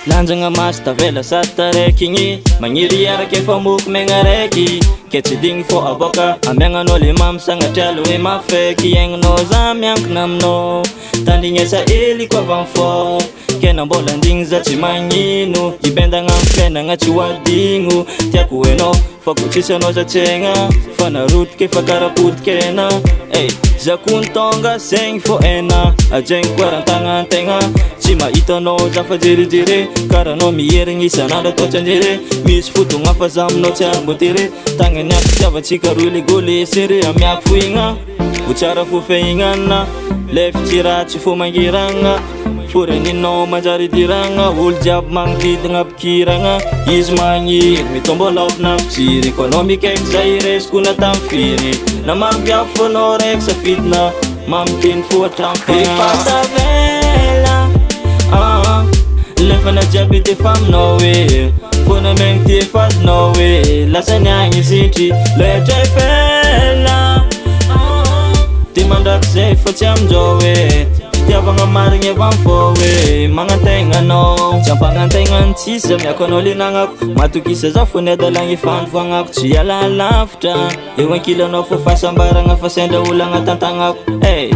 Lanjagna maso tavela sady taraiky igny magniry araka efa moko megna raiky ke tsy digny fô aboaka amiagnanao le mamy sagnatria le hoe mafaiky iaigninao za miankina aminao tandrignesa hely koa avy fô ke na mbola andigny za tsy magnino ibendagna amin'ny fiainagna tsy hoadigno tiako hainao fa ko tsisy anao za tsy haigna fa narotika efa karapotikena ey za kony tonga zegny fô haina ajaigny koa rahan-tagnan-tegna tsy mahitanao za fa jerijere karaha anao miherigny isan'andro atao tsy anjere misy fotogna fa za aminao tsy arombotere tagnany ako tiavantsika roy le golesere amiako foigna ho tsara fo fehignana lefy tsy ratsy fô mangiragna foreninao manjary diragna olo jiaby magnodidina apikiragna izy magniry mitombolopina fitsiry ko anao mikaiky za iresiko na tamy firy na mampiafo fonao raiky safidina mamiteny fo atrampofatavela lefana jiaby defa aminao hoe fona megny ty efadinao hoe lasa niagny zitry loetra efela ty mandraky zay fa tsy aminjao hoe fitiavagna marigny avany fô hoe magnategnanao tsy ampagnantegnany tsisa miako anao le nagnako matokisa za fo ny adalagna efandovoagnako tsy alalavitra eo ankilanao fô fahasambaragna fa sendra olo agnatantagnako ey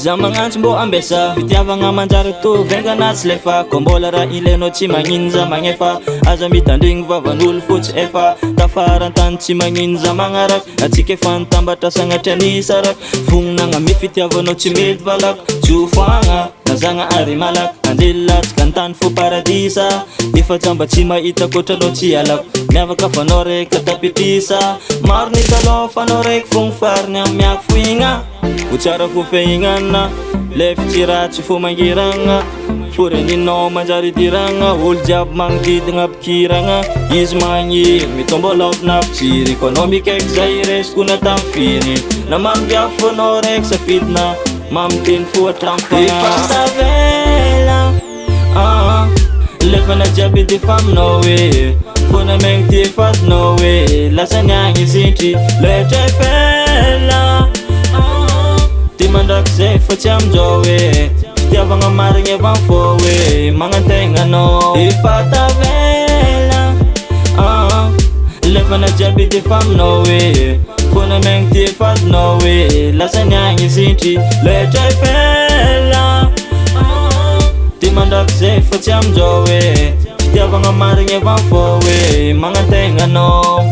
za magnantsy mbô ambesa fitiavagna manjary to vengana tsy lefa ko mbola raha ilainao tsy magnino za magnefa aza mitandrigny vavan'olo fotsy efa tafarantany tsy magnino za magnaraka atsika efa nitambatra sagnatria nisaraka vognonagna mi fitiavanao tsy mety valako tsy hofagna nazagna ary malaka andelatsika antany fo paradisa efa jamba tsy mahita kotranao tsy alako miavaka fanao raiky tapitisa maro ny talon fanao raiky fogny fariny amiako foigna ho tsara fo fehignana lefy tsy ratsy fô mangiragna foreninao manjary diragna olo jiaby magnodidina apikiragna izy magniry mitombolopina fitsiry ko anao mikaiky za iresiko na tamy firy na mampiafo fonao raiky safidina mamiteny fo atrampofatavela lefana jiaby defa aminao hoe fona megny ty efadinao hoe lasa niagny zitry loetra efela ty mandraky zay fa tsy aminjao hoe fitiavagna marigny avany fô hoe magnategnanao efatavela lefana jiaby defa aminao hoe fona megny ty efadinao hoe lasa niagny zitry loetra efela ty mandraky zay fa tsy aminjao hoe fitiavagna marigny avany fô hoe magnategnanao